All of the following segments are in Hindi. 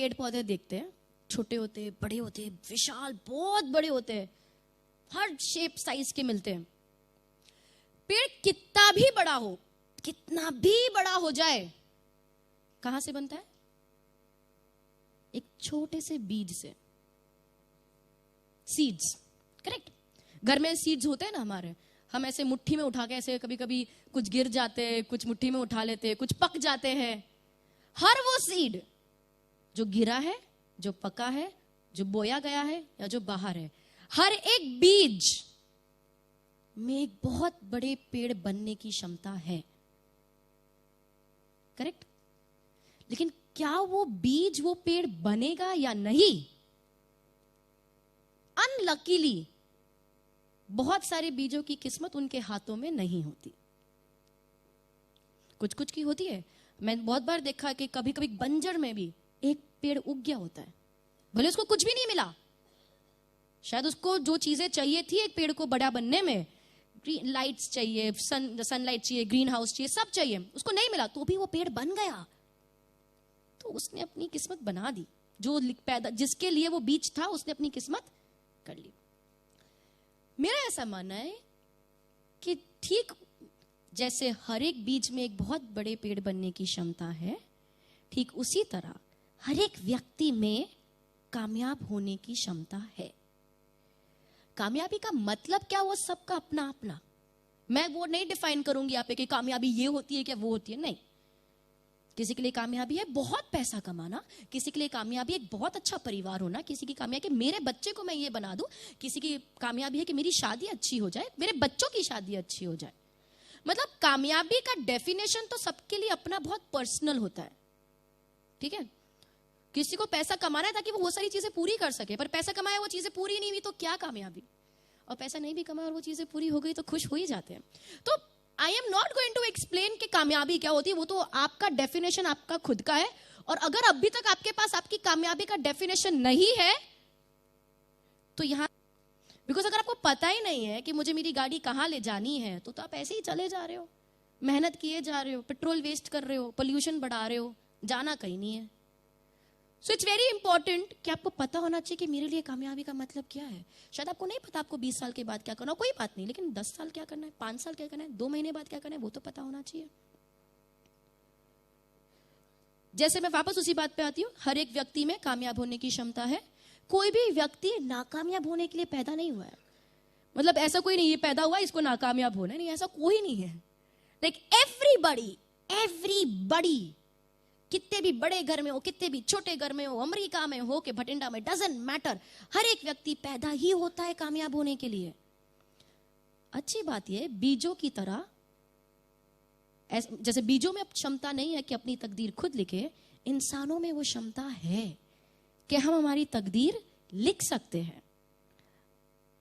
पेड़ पौधे देखते हैं, छोटे होते हैं, बड़े होते हैं, विशाल बहुत बड़े होते हैं, हर शेप साइज के मिलते हैं। पेड़ कितना भी बड़ा हो, कितना भी बड़ा हो जाए, कहां से बनता है? एक छोटे से बीज से, सीड्स। करेक्ट? घर में सीड्स होते हैं ना हमारे, हम ऐसे मुट्ठी में उठा के ऐसे कभी कभी कुछ गिर जाते हैं, कुछ मुट्ठी में उठा लेते हैं, कुछ पक जाते हैं। हर वो सीड जो गिरा है, जो पका है, जो बोया गया है या जो बाहर है, हर एक बीज में एक बहुत बड़े पेड़ बनने की क्षमता है। करेक्ट? लेकिन क्या वो बीज वो पेड़ बनेगा या नहीं? अनलकीली बहुत सारे बीजों की किस्मत उनके हाथों में नहीं होती, कुछ कुछ की होती है। मैं बहुत बार देखा कि कभी कभी बंजर में भी एक पेड़ उग गया होता है, भले उसको कुछ भी नहीं मिला, शायद उसको जो चीजें चाहिए थी एक पेड़ को बड़ा बनने में, लाइट्स चाहिए, सनलाइट चाहिए, ग्रीन हाउस चाहिए, सब चाहिए, उसको नहीं मिला तो भी वो पेड़ बन गया। तो उसने अपनी किस्मत बना दी, जो पैदा जिसके लिए वो बीज था उसने अपनी किस्मत कर ली। मेरा ऐसा मानना है कि ठीक जैसे हर एक बीज में एक बहुत बड़े पेड़ बनने की क्षमता है, ठीक उसी तरह हर एक व्यक्ति में कामयाब होने की क्षमता है। कामयाबी का मतलब क्या, वो सबका अपना अपना। मैं वो नहीं डिफाइन करूंगी यहाँ पे कि कामयाबी ये होती है क्या वो होती है, नहीं। किसी के लिए कामयाबी है बहुत पैसा कमाना, किसी के लिए कामयाबी एक बहुत अच्छा परिवार होना, किसी की कामयाबी कि मेरे बच्चे को मैं ये बना दूं, किसी की कामयाबी है कि मेरी शादी अच्छी हो जाए, मेरे बच्चों की शादी अच्छी हो जाए। मतलब कामयाबी का डेफिनेशन तो सबके लिए अपना बहुत पर्सनल होता है। ठीक है? किसी को पैसा कमाना है ताकि वो बहुत सारी चीजें पूरी कर सके, पर पैसा कमाया वो चीजें पूरी नहीं हुई तो क्या कामयाबी? और पैसा नहीं भी कमाया और वो चीजें पूरी हो गई तो खुश हो ही जाते हैं। तो I am not going to explain कि कामयाबी क्या होती है, वो तो आपका डेफिनेशन आपका खुद का है। और अगर अभी तक आपके पास आपकी कामयाबी का डेफिनेशन नहीं है तो यहां, बिकॉज अगर आपको पता ही नहीं है कि मुझे मेरी गाड़ी कहां ले जानी है तो आप ऐसे ही चले जा रहे हो, मेहनत किए जा रहे हो, पेट्रोल वेस्ट कर रहे हो, पोल्यूशन बढ़ा रहे हो, जाना कहीं नहीं है। सो इट्स वेरी इंपॉर्टेंट कि आपको पता होना चाहिए कि मेरे लिए कामयाबी का मतलब क्या है। शायद आपको नहीं पता आपको 20 साल के बाद क्या करना, कोई बात नहीं, लेकिन 10 साल क्या करना है, 5 साल क्या करना है, 2 महीने बाद क्या करना है, वो तो पता होना चाहिए। जैसे मैं वापस उसी बात पे आती हूं, हर एक व्यक्ति में कामयाब होने की क्षमता है। कोई भी व्यक्ति नाकामयाब होने के लिए पैदा नहीं हुआ है। मतलब ऐसा कोई नहीं ये पैदा हुआ इसको नाकामयाब होना, नहीं, ऐसा कोई नहीं है। लाइक एवरीबडी, कितने भी बड़े घर में हो, कितने भी छोटे घर में हो, अमेरिका में हो कि भटिंडा में, डजंट मैटर, हर एक व्यक्ति पैदा ही होता है कामयाब होने के लिए। अच्छी बात यह, बीजों की तरह, जैसे बीजों में क्षमता नहीं है कि अपनी तकदीर खुद लिखे, इंसानों में वो क्षमता है कि हम हमारी तकदीर लिख सकते हैं।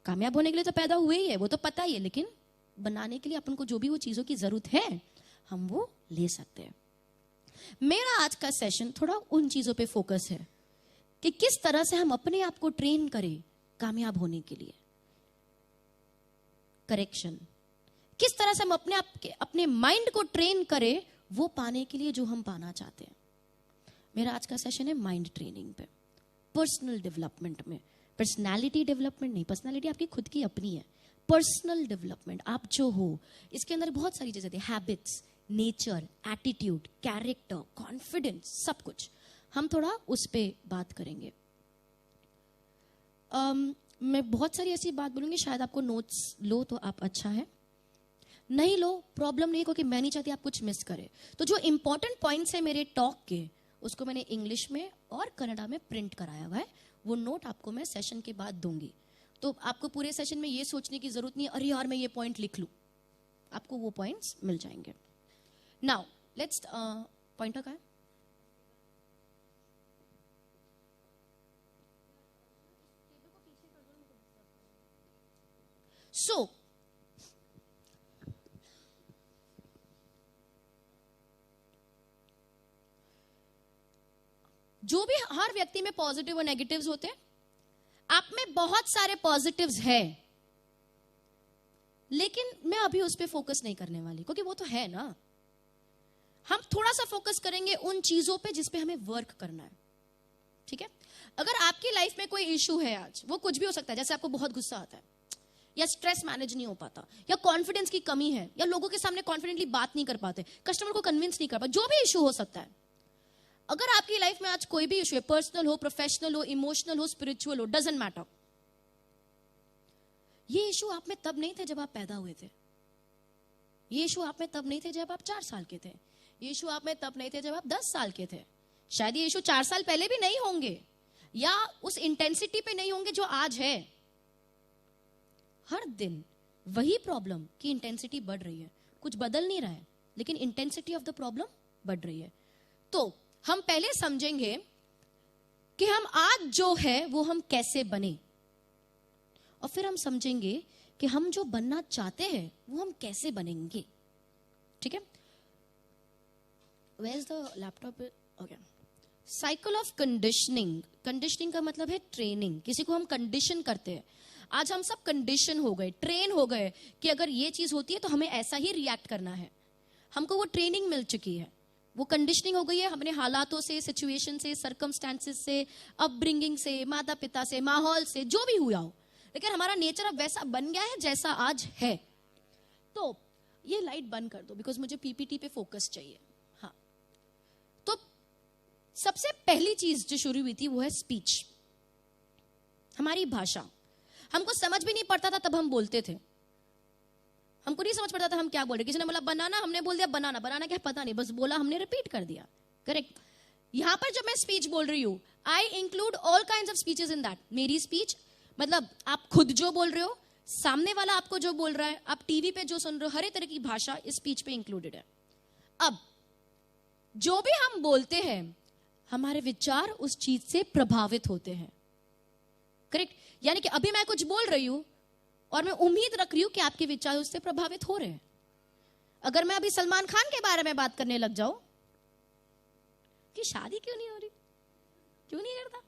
कामयाब होने के लिए तो पैदा हुए ही है, वो तो पता ही है, लेकिन बनाने के लिए अपन को जो भी वो चीजों की जरूरत है हम वो ले सकते हैं। मेरा आज का सेशन थोड़ा उन चीजों पे फोकस है कि किस तरह से हम अपने आप को ट्रेन करें कामयाब होने के लिए। करेक्शन, किस तरह से हम अपने माइंड को ट्रेन करें वो पाने के लिए जो हम पाना चाहते हैं। मेरा आज का सेशन है माइंड ट्रेनिंग पे, पर्सनल डेवलपमेंट में। पर्सनालिटी डेवलपमेंट नहीं, पर्सनालिटी आपकी खुद की अपनी है। पर्सनल डेवलपमेंट, आप जो हो, इसके अंदर बहुत सारी चीजें थी, habits, nature, attitude, character, confidence, सब कुछ। हम थोड़ा उस पे बात करेंगे। मैं बहुत सारी ऐसी बात बोलूंगी, शायद आपको नोट्स लो तो आप अच्छा है, नहीं लो प्रॉब्लम नहीं, क्योंकि मैं नहीं चाहती आप कुछ मिस करें। तो जो इंपॉर्टेंट पॉइंट्स है मेरे टॉक के, उसको मैंने इंग्लिश में और कन्नड़ा में प्रिंट कराया हुआ है। वो नोट आपको मैं सेशन के बाद दूंगी। तो आपको पूरे सेशन में ये सोचने की जरूरत नहीं है अरे यार मैं ये पॉइंट लिख लूं, आपको वो पॉइंट्स मिल जाएंगे। नाउ लेट्स पॉइंटर का है, सो जो भी हर व्यक्ति में पॉजिटिव और नेगेटिव्स होते हैं, आप में बहुत सारे पॉजिटिव्स है, लेकिन मैं अभी उस पर फोकस नहीं करने वाली, क्योंकि वो तो है ना। हम थोड़ा सा फोकस करेंगे उन चीजों पे जिस पे हमें वर्क करना है। ठीक है? अगर आपकी लाइफ में कोई इशू है आज, वो कुछ भी हो सकता है, जैसे आपको बहुत गुस्सा आता है, या स्ट्रेस मैनेज नहीं हो पाता, या कॉन्फिडेंस की कमी है, या लोगों के सामने कॉन्फिडेंटली बात नहीं कर पाते, कस्टमर को कन्विंस नहीं कर पाते, जो भी इशू हो सकता है, अगर आपकी लाइफ में आज कोई भी इशू है, पर्सनल हो, प्रोफेशनल हो, इमोशनल हो, स्पिरिचुअल हो, डजंट मैटर, ये इशू आप में तब नहीं थे जब आप पैदा हुए थे, ये इशू आप में तब नहीं थे जब आप 4 साल के थे, ये इशू आप में तब नहीं थे जब आप 10 साल के थे, शायद ये इशू 4 साल पहले भी नहीं होंगे, या उस इंटेंसिटी पे नहीं होंगे जो आज है। हर दिन वही प्रॉब्लम की इंटेंसिटी बढ़ रही है, कुछ बदल नहीं रहा है, लेकिन इंटेंसिटी ऑफ द प्रॉब्लम बढ़ रही है। तो हम पहले समझेंगे कि हम आज जो है वो हम कैसे बने, और फिर हम समझेंगे कि हम जो बनना चाहते हैं वो हम कैसे बनेंगे। ठीक है? Where's the laptop? Okay. Cycle of conditioning. Conditioning का मतलब है ट्रेनिंग। किसी को हम कंडीशन करते हैं। आज हम सब कंडीशन हो गए, ट्रेन हो गए कि अगर ये चीज होती है तो हमें ऐसा ही रिएक्ट करना है। हमको वो ट्रेनिंग मिल चुकी है, वो कंडीशनिंग हो गई है अपने हालातों से, सिचुएशन से, सर्कमस्टेंसेस से, अपब्रिंगिंग से, माता पिता से, माहौल से, जो भी हुआ हो, लेकिन हमारा नेचर अब वैसा बन गया है जैसा आज है। तो ये लाइट बंद कर दो, बिकॉज मुझे पीपीटी पे फोकस चाहिए। हाँ, तो सबसे पहली चीज जो शुरू हुई थी वो है स्पीच, हमारी भाषा। हमको समझ भी नहीं पड़ता था तब हम बोलते थे, हमको नहीं समझ पड़ता था हम क्या बोल रहे। किसी ने बोला बनाना, हमने बोल दिया बनाना। बनाना क्या पता नहीं, बस बोला, हमने रिपीट कर दिया। करेक्ट? यहां पर जब मैं स्पीच बोल रही हूं, I include all kinds of speeches in that. मेरी स्पीच मतलब आप खुद जो बोल रहे हो, सामने वाला आपको जो बोल रहा है, आप टीवी पे जो सुन रहे हो, हर एक तरह की भाषा इस स्पीच पे इंक्लूडेड है। अब जो भी हम बोलते हैं, हमारे विचार उस चीज से प्रभावित होते हैं। करेक्ट? यानी कि अभी मैं कुछ बोल रही हूं और मैं उम्मीद रख रही हूं कि आपके विचार उससे प्रभावित हो रहे हैं। अगर मैं अभी सलमान खान के बारे में बात करने लग जाऊं कि शादी क्यों नहीं हो रही, क्यों नहीं करता,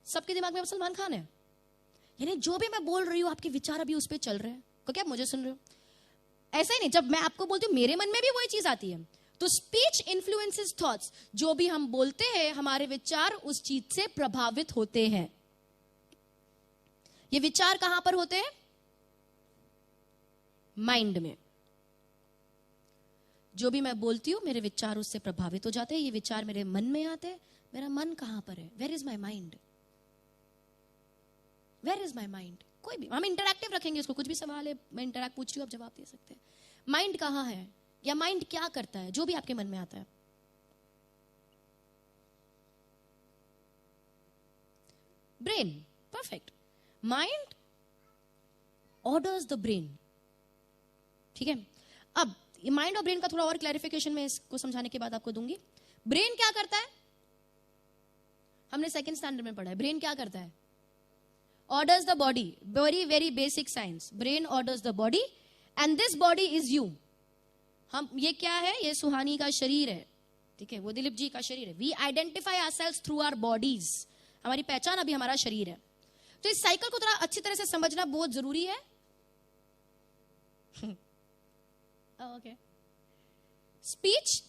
सबके दिमाग में अब सलमान खान है। यानी जो भी मैं बोल रही हूं, आपके विचार अभी उस पर चल रहे हैं, तो क्या आप मुझे सुन रहे हो? ऐसा ही नहीं, जब मैं आपको बोलती हूँ मेरे मन में भी वही चीज आती है। तो स्पीच इन्फ्लुएंसेस थॉट्स। जो भी हम बोलते हैं, हमारे विचार उस चीज से प्रभावित होते हैं। ये विचार कहां पर होते हैं? माइंड में। जो भी मैं बोलती हूं, मेरे विचार उससे प्रभावित हो जाते हैं। ये विचार मेरे मन में आते हैं। मेरा मन कहां पर है? Where is my mind? Where is my mind? कोई भी, हम इंटरैक्टिव रखेंगे इसको। कुछ भी सवाल है, मैं इंटरैक्ट पूछ रही हूं, आप जवाब दे सकते हैं। माइंड कहां है, या माइंड क्या करता है? जो भी आपके मन में आता है। Brain. Perfect. Mind orders the brain. ठीक है? अब माइंड और ब्रेन का थोड़ा और क्लैरिफिकेशन मैं इसको समझाने के बाद आपको दूंगी। ब्रेन क्या करता है? हमने सेकंड स्टैंडर्ड में पढ़ा है। ब्रेन क्या करता है? Orders the body. Very very basic science. Brain orders the body and this body is you. हम, ये क्या है? ये सुहानी का शरीर है। ठीक है? वो दिलीप जी का शरीर है। We identify ourselves through our bodies. हमारी पहचान अभी हमारा शरीर है। तो इस साइकिल को थोड़ा अच्छी तरह से समझना बहुत जरूरी है। ओके। स्पीच,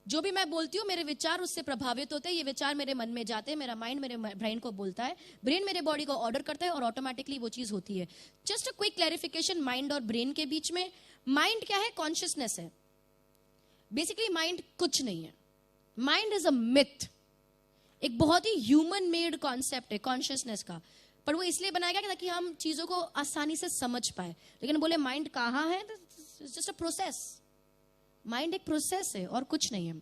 जो भी मैं बोलती हूँ, मेरे विचार उससे प्रभावित होते हैं। ये विचार मेरे मन में जाते हैं, मेरा माइंड मेरे ब्रेन को बोलता है, ब्रेन मेरे बॉडी को ऑर्डर करता है, और ऑटोमेटिकली वो चीज होती है। Just a quick clarification mind और ब्रेन के बीच में। माइंड क्या है? कॉन्शियसनेस है। बेसिकली माइंड कुछ नहीं है। Mind is a myth. एक बहुत ही ह्यूमन मेड कॉन्सेप्ट है कॉन्शियसनेस का, पर वो इसलिए बनाया गया ताकि हम चीजों को आसानी से समझ पाए। लेकिन बोले माइंड कहाँ है? Just a process. माइंड एक प्रोसेस है और कुछ नहीं है।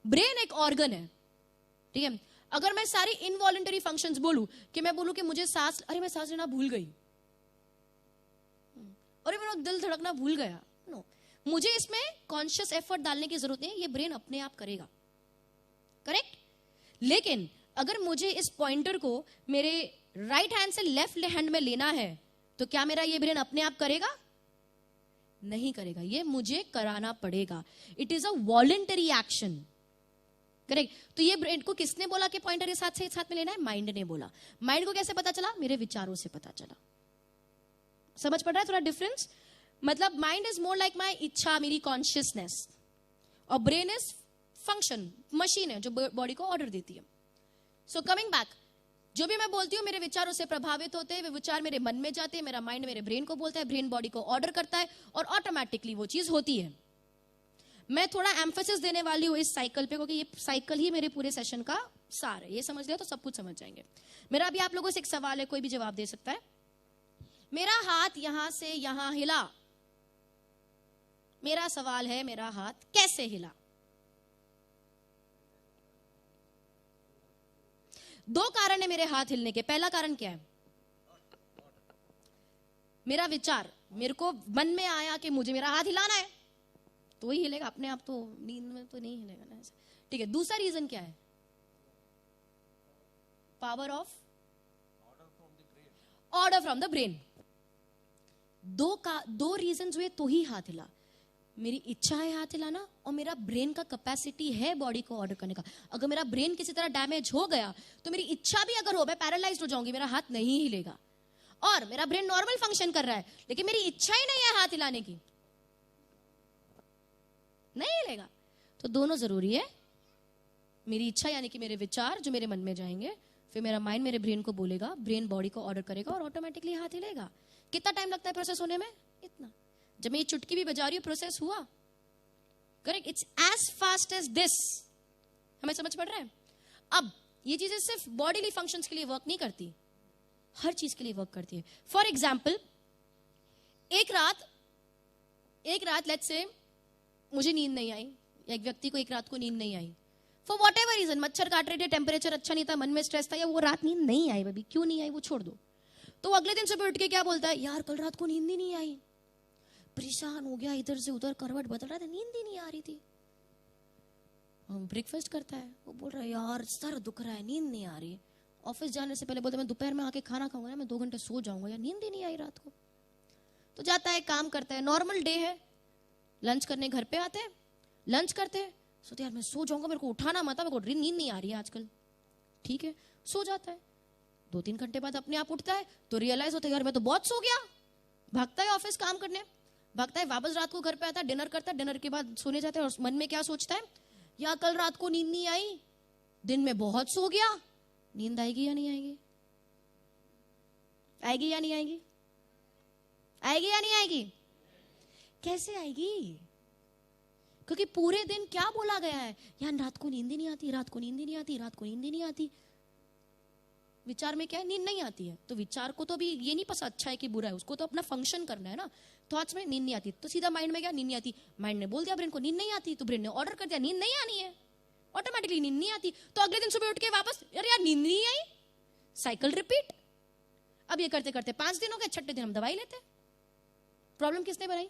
ब्रेन एक ऑर्गन है। ठीक है? अगर मैं सारी इनवॉलेंटरी फंक्शंस बोलूं, कि मैं बोलूं कि मुझे सांस, अरे मैं सांस लेना भूल गई, अरे मेरा दिल धड़कना भूल गया, नो, मुझे इसमें कॉन्शियस एफर्ट डालने की जरूरत नहीं है। ये ब्रेन अपने आप करेगा। करेक्ट? लेकिन अगर मुझे इस पॉइंटर को मेरे राइट हैंड से लेफ्ट हैंड में लेना है, तो क्या मेरा ये ब्रेन अपने आप करेगा? नहीं करेगा, ये मुझे कराना पड़ेगा। It is a voluntary action. Correct? तो ये ब्रेन को किसने बोला कि पॉइंटर इस हाथ से इस हाथ में लेना है? माइंड ने बोला। माइंड को कैसे पता चला? मेरे विचारों से पता चला। समझ पड़ रहा है थोड़ा डिफरेंस? मतलब mind is more like my इच्छा, मेरी कॉन्शियसनेस, और ब्रेन इज फंक्शन, मशीन है जो बॉडी को ऑर्डर देती है। सो कमिंग बैक, जो भी मैं बोलती हूँ मेरे विचारों से प्रभावित होते हैं, वे विचार मेरे मन में जाते हैं, मेरा माइंड मेरे ब्रेन को बोलता है, ब्रेन बॉडी को ऑर्डर करता है और ऑटोमेटिकली वो चीज होती है। मैं थोड़ा एम्फेसिस देने वाली हूँ इस साइकिल पे, क्योंकि ये साइकिल ही मेरे पूरे सेशन का सार है। ये समझ लिया तो सब कुछ समझ जाएंगे। मेरा अभी आप लोगों से एक सवाल है, कोई भी जवाब दे सकता है। मेरा हाथ यहां से यहां हिला, मेरा सवाल है मेरा हाथ कैसे हिला? दो कारण है मेरे हाथ हिलने के। पहला कारण क्या है? मेरा विचार, मेरे को मन में आया कि मुझे मेरा हाथ हिलाना है तो ही हिलेगा, अपने आप तो नींद में तो नहीं हिलेगा ना। ठीक है, दूसरा रीजन क्या है? Power of order from the brain. दो रीजन हुए तो ही हाथ हिला। मेरी इच्छा है हाथ हिलाना और मेरा ब्रेन का कैपेसिटी है बॉडी को ऑर्डर करने का। अगर मेरा ब्रेन किसी तरह डैमेज हो गया तो मेरी इच्छा भी अगर हो, मैं पैरालाइज्ड हो जाऊंगी, मेरा हाथ नहीं हिलेगा। और मेरा ब्रेन नॉर्मल फंक्शन कर रहा है लेकिन मेरी इच्छा ही नहीं है हाथ हिलाने की, नहीं हिलेगा। तो दोनों जरूरी है। मेरी इच्छा यानी कि मेरे विचार जो मेरे मन में जाएंगे, फिर मेरा माइंड मेरे ब्रेन को बोलेगा, ब्रेन बॉडी को ऑर्डर करेगा और ऑटोमेटिकली हाथ हिलेगा। कितना टाइम लगता है प्रोसेस होने में? इतना। जब मैं ये चुटकी भी बजा रही हूँ प्रोसेस हुआ, correct? It's as fast as this. हमें समझ पड़ रहा है? अब ये चीजें सिर्फ बॉडीली फंक्शंस के लिए वर्क नहीं करती, हर चीज के लिए वर्क करती है। फॉर एग्जाम्पल, एक रात लेट्स से मुझे नींद नहीं आई, या एक व्यक्ति को एक रात को नींद नहीं आई, फॉर वॉट एवर रीजन, मच्छर काट रहे थे, टेम्परेचर अच्छा नहीं था, मन में स्ट्रेस था, या वो रात नींद नहीं आई, बेबी क्यों नहीं आई वो छोड़ दो, तो अगले दिन सुबह उठ के क्या बोलता है? यार कल रात को नींद ही नहीं आई, परेशान हो गया, इधर से उधर करवट बदल रहा था, नींद ही नहीं आ रही थी। ब्रेकफास्ट करता है, वो बोल रहा है यार सर दुख रहा है, नींद नहीं आ रही। ऑफिस जाने से पहले बोलता है मैं दोपहर में आके खाना खाऊंगा ना, मैं 2 घंटे सो जाऊंगा, यार नींद ही नहीं आई रात को। तो जाता है, काम करता है, नॉर्मल डे है, लंच करने घर पे आते हैं, लंच करते हैं, सोते यार मैं सो जाऊंगा, मेरे को उठाना मत, मेरे को नींद नहीं आ रही है आजकल। ठीक है, सो जाता है। 2-3 घंटे बाद अपने आप उठता है तो रियलाइज होता है यार मैं तो बहुत सो गया। भागता है ऑफिस काम करने, भागता है वापस, रात को घर पे आता है, डिनर करता है, डिनर के बाद सोने जाता है और मन में क्या सोचता है? यार कल रात को नींद नहीं आई, दिन में बहुत सो गया, नींद आएगी या नहीं आएगी? आएगी या नहीं आएगी? आएगी या नहीं आएगी? कैसे आएगी? क्योंकि पूरे दिन क्या बोला गया है? यार रात को नींद ही नहीं आती, रात को नींद ही नहीं आती, रात को नींद ही नहीं आती। विचार में क्या है? नींद नहीं आती है। तो विचार को तो भी ये नहीं पता अच्छा है कि बुरा है, उसको तो अपना फंक्शन करना है ना। थॉट्स में नींद नहीं आती तो सीधा माइंड में क्या? नींद नहीं आती। माइंड ने बोल दिया ब्रेन को नींद नहीं आती, तो ब्रेन ने ऑर्डर कर दिया नींद नहीं आनी है, ऑटोमेटिकली नींद नहीं आती। तो अगले दिन सुबह उठ के वापस यार नींद नहीं आई, साइकिल रिपीट। अब ये करते करते 5 दिन हो गए, 6ठे दिन हम दवाई लेते हैं। प्रॉब्लम किसने बनाई?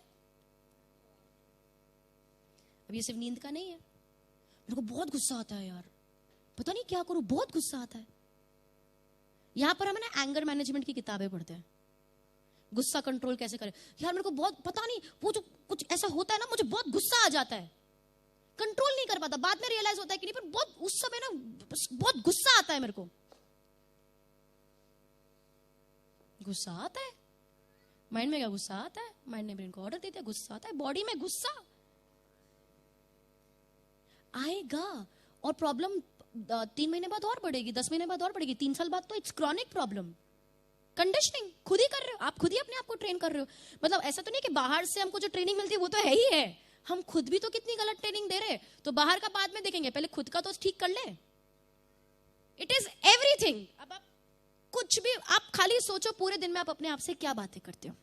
अब ये सिर्फ नींद का नहीं है। मेरे को बहुत गुस्सा आता है यार, पता नहीं क्या करूं, बहुत गुस्सा आता है। यहां पर हम ना एंगर मैनेजमेंट की किताबें पढ़ते हैं, गुस्सा कंट्रोल कैसे करें। यार मेरे को बहुत पता नहीं, वो जो कुछ ऐसा होता है ना, मुझे बहुत गुस्सा आ जाता है, कंट्रोल नहीं कर पाता। बाद में रियलाइज होता है कि नहीं, पर बहुत उस समय ना बहुत गुस्सा आता है मेरे को। गुस्सा आता है, माइंड में क्या? गुस्सा आता है, माइंड ने ब्रेन को ऑर्डर देता है, गुस्सा आता है, बॉडी में गुस्सा आएगा। और प्रॉब्लम 3 महीने बाद और बढ़ेगी, 10 महीने बाद और बढ़ेगी, 3 साल बाद तो इट्स क्रॉनिक प्रॉब्लम। कंडीशनिंग खुद ही कर रहे हो आप, खुद ही अपने आप को ट्रेन कर रहे हो। मतलब ऐसा तो नहीं कि बाहर से हमको जो ट्रेनिंग मिलती है वो तो है ही है, हम खुद भी तो कितनी गलत ट्रेनिंग दे रहे हैं। तो बाहर का बाद में देखेंगे, पहले खुद का तो ठीक कर ले। It is everything. अब आप कुछ भी, आप खाली सोचो पूरे दिन में आप अपने आप से क्या बातें करते हो।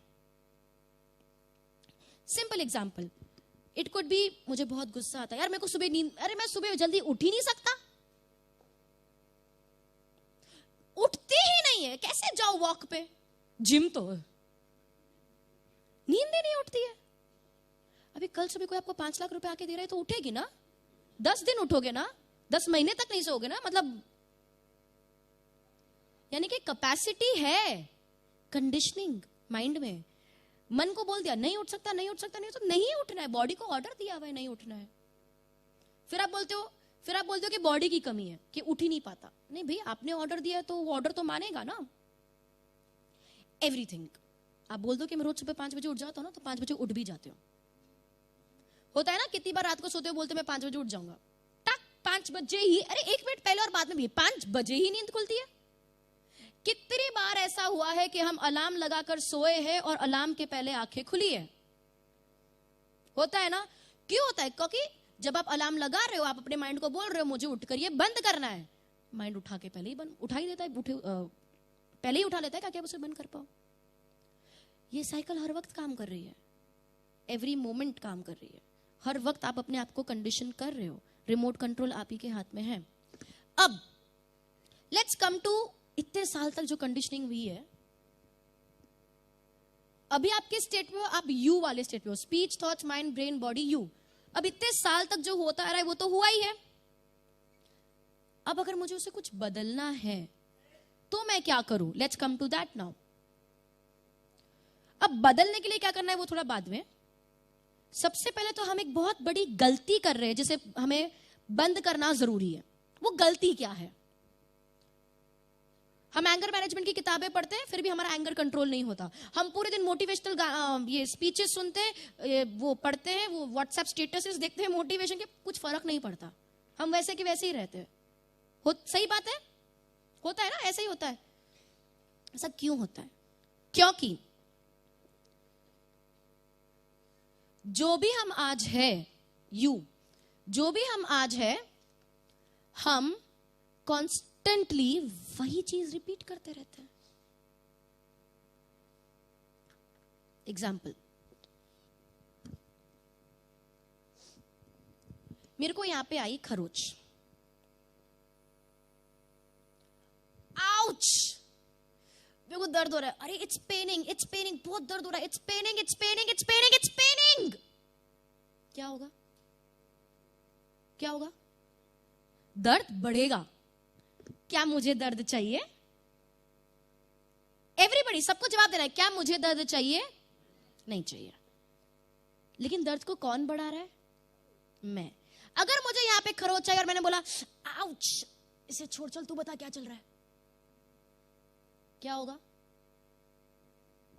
Simple example, it could be मुझे बहुत गुस्सा आता है यार, मेरे को सुबह नींद, अरे मैं सुबह जल्दी उठ ही नहीं सकता, उठती ही नहीं है, कैसे जाओ वॉक पे, जिम तो नींद ही नहीं उठती है। अभी कल सुबह कोई आपको 5 लाख रुपए आके दे रहा है तो उठेगी ना? 10 दिन उठोगे ना, 10 महीने तक नहीं सोओगे ना। मतलब यानी कि कैपेसिटी है, कंडीशनिंग माइंड में। मन को बोल दिया नहीं उठ सकता, नहीं उठ सकता, नहीं, तो नहीं उठना है, बॉडी को ऑर्डर दिया हुआ है नहीं उठना है। फिर आप बोलते हो कि बॉडी की कमी है कि उठ ही नहीं पाता। नहीं भाई, आपने ऑर्डर दिया है तो वो ऑर्डर तो मानेगा ना। एवरीथिंग आप बोल दो कि मैं रोज सुबह 5 बजे उठ जाता हूं ना, तो 5 बजे उठ भी जाते हो। होता है ना, कितनी बार रात को सोते हो बोलते मैं 5 बजे उठ जाऊंगा, टक 5 बजे ही, अरे 1 मिनट पहले और बाद में भी 5 बजे ही नींद खुलती है। कितनी बार ऐसा हुआ है कि हम अलार्म लगाकर सोए हैं और अलार्म के पहले आंखें खुली है? होता है ना? क्यों होता है? क्योंकि जब आप अलार्म लगा रहे हो, आप अपने माइंड को बोल रहे हो मुझे उठकर ये बंद करना है, माइंड उठा के पहले ही बंद उठा ही देता है, पहले ही उठा लेता है, क्या उसे बंद कर पाओ। ये साइकिल हर वक्त काम कर रही है, एवरी मोमेंट काम कर रही है, हर वक्त आप अपने आप को कंडीशन कर रहे हो, रिमोट कंट्रोल आप ही के हाथ में है। अब लेट्स कम टू इतने साल तक जो कंडीशनिंग हुई है, अभी आपके स्टेट में हो, आप यू वाले स्टेट में हो, speech, thoughts, mind, brain, body, you. अब इतने साल तक जो होता आ रहा है वो तो हुआ ही है। अब अगर मुझे उसे कुछ बदलना है तो मैं क्या करूं? Let's come to that now. अब बदलने के लिए क्या करना है वो थोड़ा बाद में। सबसे पहले तो हम एक बहुत बड़ी गलती कर रहे हैं जिसे हमें बंद करना जरूरी है। वो गलती क्या है? हम एंगर मैनेजमेंट की किताबें पढ़ते हैं, फिर भी हमारा एंगर कंट्रोल नहीं होता। हम पूरे दिन मोटिवेशनल ये स्पीचेस सुनते हैं, वो पढ़ते हैं, वो व्हाट्सएप स्टेटसेस देखते हैं मोटिवेशन के, कुछ फर्क नहीं पड़ता, हम वैसे के वैसे ही रहते हैं। सही बात है? होता है ना? ऐसा ही होता है। ऐसा क्यों होता है? क्योंकि जो भी हम आज है, जो भी हम आज है, हम कॉन्स्टेंटली वही चीज रिपीट करते रहते हैं। एग्जाम्पल, मेरे को यहां पे आई खरोच, आउच, मेरे को दर्द हो रहा है, अरे इट्स पेनिंग, इट्स पेनिंग, बहुत दर्द हो रहा है, it's paining, it's paining, it's paining, it's paining. क्या होगा? क्या होगा? दर्द बढ़ेगा। क्या मुझे दर्द चाहिए? एवरीबॉडी, सबको जवाब देना है, क्या मुझे दर्द चाहिए? नहीं चाहिए। लेकिन दर्द को कौन बढ़ा रहा है? मैं। अगर मुझे यहां पे खरोच आई और मैंने बोला आउच, इसे छोड़, चल तू बता क्या चल रहा है, क्या होगा?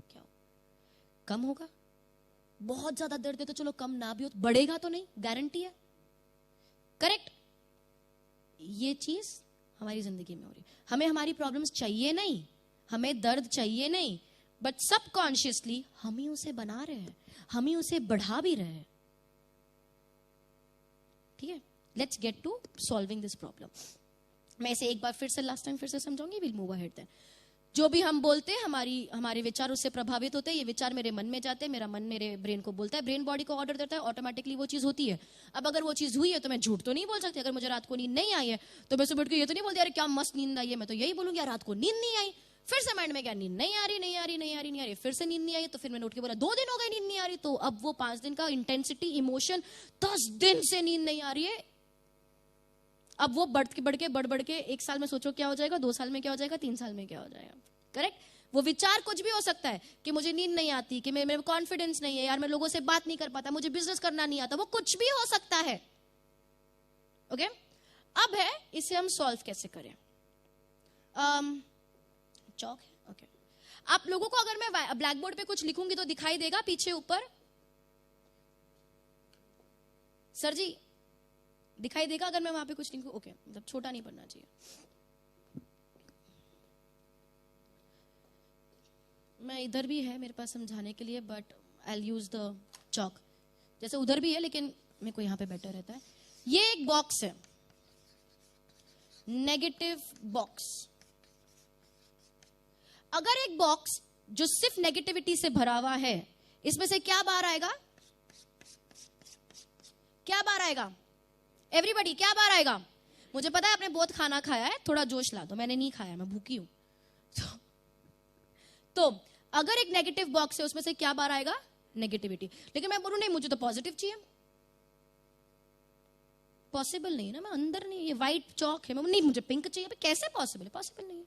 क्या होगा? कम होगा। बहुत ज्यादा दर्द है तो चलो कम ना भी हो, बढ़ेगा तो नहीं, गारंटी है। करेक्ट? ये चीज हमारी जिंदगी में हो रही है। हमें हमारी प्रॉब्लम्स चाहिए नहीं, हमें दर्द चाहिए नहीं, बट सबकॉन्शियसली हम ही उसे बना रहे हैं, हम ही उसे बढ़ा भी रहे हैं। ठीक है? Let's get to solving this problem. मैं इसे एक बार फिर से, लास्ट टाइम फिर से समझाऊंगी, विल मूव अहेड देन। जो भी हम बोलते हैं, हमारे विचार उससे प्रभावित होते हैं। ये विचार मेरे मन में जाते हैं, मेरा मन मेरे ब्रेन को बोलता है, ब्रेन बॉडी को ऑर्डर देता है, ऑटोमेटिकली वो चीज होती है। अब अगर वो चीज हुई है तो मैं झूठ तो नहीं बोल सकती। अगर मुझे रात को नींद नहीं आई है तो मैं सुबह उठ के ये तो नहीं बोलती अरे क्या मस्त नींद आई है, मैं तो यही बोलूंगी यार रात को नींद नहीं आई। फिर से माइंड में क्या, नींद नहीं आ रही, नहीं आ रही, नहीं आ रही, नहीं आ रही, फिर से नींद नहीं आई, तो फिर मैंने उठ के बोला 2 दिन हो गए नींद नहीं आ रही, तो अब वो 5 दिन का इंटेंसिटी, इमोशन, 10 दिन से नींद नहीं आ रही है, अब वो बढ़ के 1 साल में सोचो क्या हो जाएगा, 2 साल में क्या हो जाएगा, 3 साल में क्या हो जाएगा। करेक्ट? वो विचार कुछ भी हो सकता है कि मुझे नींद नहीं आती, कि मेरे कॉन्फिडेंस नहीं है यार, मैं लोगों से बात नहीं कर पाता, मुझे बिजनेस करना नहीं आता, वो कुछ भी हो सकता है। ओके? अब है इसे हम सॉल्व कैसे करें। चौक है? ओके। आप लोगों को अगर मैं ब्लैक बोर्ड पे कुछ लिखूंगी तो दिखाई देगा पीछे ऊपर? सर जी दिखाई देगा अगर मैं वहां पे कुछ लिखूं? ओके, मतलब छोटा नहीं पढ़ना चाहिए। मैं इधर भी है मेरे पास समझाने के लिए, but I use the chalk. जैसे उधर भी है लेकिन मेरे को यहां पे बेटर रहता है। ये एक बॉक्स है, नेगेटिव बॉक्स। अगर एक बॉक्स जो सिर्फ नेगेटिविटी से भरा हुआ है, इसमें से क्या बाहर आएगा? क्या बाहर आएगा? एवरीबॉडी, क्या बाहर आएगा? मुझे पता है आपने बहुत खाना खाया है, थोड़ा जोश ला दो। मैंने नहीं खाया, मैं भूखी हूं। तो अगर एक नेगेटिव बॉक्स है, उसमें से क्या बाहर आएगा? नेगेटिविटी। लेकिन मैं बोलूं नहीं मुझे तो पॉजिटिव चाहिए, पॉसिबल नहीं है ना। मैं अंदर नहीं, ये व्हाइट चौक है, मैं नहीं मुझे पिंक चाहिए, कैसे पॉसिबल है? पॉसिबल नहीं है।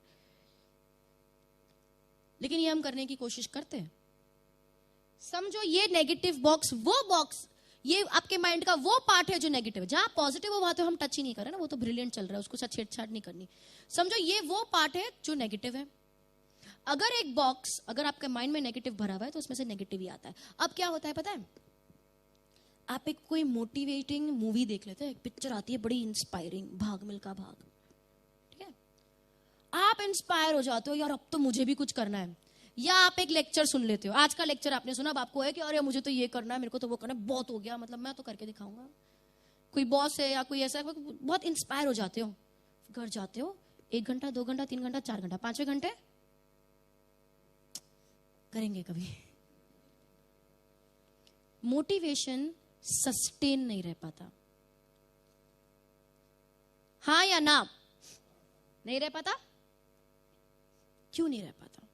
लेकिन ये हम करने की कोशिश करते हैं। समझो ये नेगेटिव बॉक्स, वो बॉक्स, ये आपके माइंड का वो पार्ट है जो नेगेटिव है। जहां पॉजिटिव हो वहां तो हम टच ही नहीं कर रहे ना, वो तो ब्रिलियंट चल रहा है, उसको साथ छेड़छाड़ नहीं करनी। समझो ये वो पार्ट है जो नेगेटिव है। अगर एक बॉक्स, अगर आपके माइंड में नेगेटिव भरा हुआ है तो उसमें से नेगेटिव ही आता है। अब क्या होता है पता है? आप एक कोई मोटिवेटिंग मूवी देख लेते हैं, एक पिक्चर आती है बड़ी इंस्पायरिंग, भाग मिल्खा भाग, ठीक है, आप इंस्पायर हो जाते हो, यार अब तो मुझे भी कुछ करना है। या आप एक लेक्चर सुन लेते हो, आज का लेक्चर आपने सुना, अब आपको है कि अरे मुझे तो ये करना है, मेरे को तो वो करना है, बहुत हो गया, मतलब मैं तो करके दिखाऊंगा। कोई बॉस है या कोई ऐसा, बहुत इंस्पायर हो जाते हो, घर जाते हो, 1 घंटा 2 घंटा 3 घंटा 4 घंटा 5वें घंटे करेंगे कभी। मोटिवेशन सस्टेन नहीं रह पाता, हाँ या ना? नहीं रह पाता। क्यों नहीं रह पाता?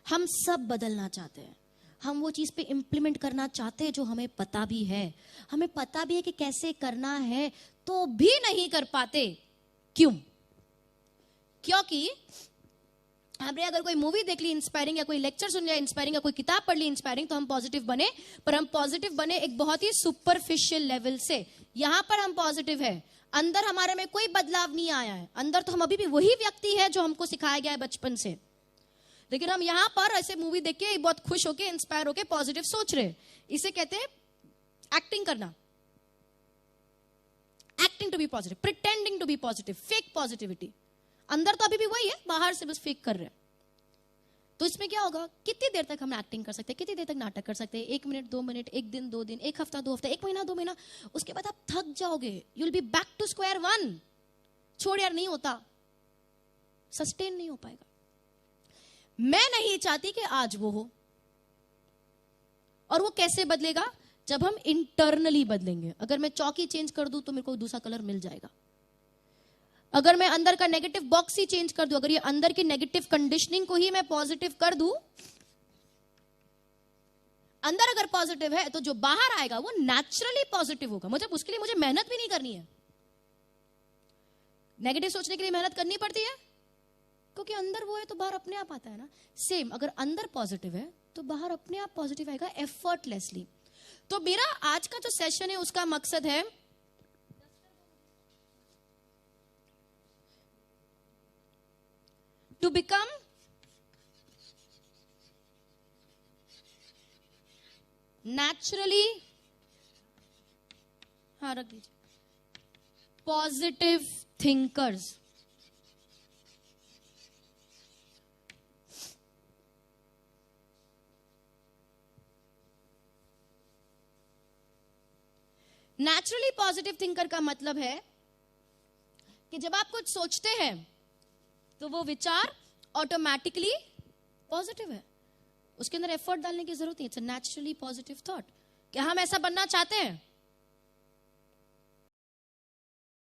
हम सब बदलना चाहते हैं, हम वो चीज पे इंप्लीमेंट करना चाहते हैं जो हमें पता भी है, हमें पता भी है कि कैसे करना है, तो भी नहीं कर पाते। क्यों? क्योंकि हमने अगर कोई मूवी देख ली इंस्पायरिंग, या कोई लेक्चर सुन लिया इंस्पायरिंग, या कोई किताब पढ़ ली इंस्पायरिंग, तो हम पॉजिटिव बने, पर हम पॉजिटिव बने एक बहुत ही सुपरफिशियल लेवल से। यहां पर हम पॉजिटिव है, अंदर हमारे में कोई बदलाव नहीं आया है, अंदर तो हम अभी भी वही व्यक्ति है जो हमको सिखाया गया है बचपन से। लेकिन हम यहां पर ऐसे मूवी देख के बहुत खुश होके, इंस्पायर होके पॉजिटिव सोच रहे, इसे कहते हैं एक्टिंग करना, acting to be positive, pretending to be positive, fake positivity. अंदर तो अभी भी वही है, बाहर से बस फेक कर रहे हैं। तो इसमें क्या होगा, कितनी देर तक हम एक्टिंग कर सकते हैं, कितनी देर तक नाटक कर सकते हैं? 1 मिनट 2 मिनट, 1 दिन 2 दिन, 1 हफ्ता 2 हफ्ता, 1 महीना 2 महीना, उसके बाद आप थक जाओगे, you will be back to square one. छोड़ यार, नहीं होता, सस्टेन नहीं हो पाएगा। मैं नहीं चाहती कि आज वो हो, और वो कैसे बदलेगा? जब हम इंटरनली बदलेंगे। अगर मैं चौकी चेंज कर दूं तो मेरे को दूसरा कलर मिल जाएगा। अगर मैं अंदर का नेगेटिव बॉक्स ही चेंज कर दूं, अगर ये अंदर की नेगेटिव कंडीशनिंग को ही मैं पॉजिटिव कर दूं, अंदर अगर पॉजिटिव है तो जो बाहर आएगा वो नेचुरली पॉजिटिव होगा। मतलब उसके लिए मुझे मेहनत भी नहीं करनी है। नेगेटिव सोचने के लिए मेहनत करनी पड़ती है, क्योंकि अंदर वो है तो बाहर अपने आप आता है ना। सेम, अगर अंदर पॉजिटिव है तो बाहर अपने आप पॉजिटिव आएगा, एफर्टलेसली। तो मेरा आज का जो सेशन है उसका मकसद है टू बिकम नेचुरली, हाँ रख दीजिए, positive thinkers. Naturally positive thinker का मतलब है कि जब आप कुछ सोचते हैं तो वो विचार ऑटोमेटिकली पॉजिटिव है, उसके अंदर एफर्ट डालने की जरूरत नहीं। It's a naturally positive thought. क्या हम ऐसा बनना चाहते हैं?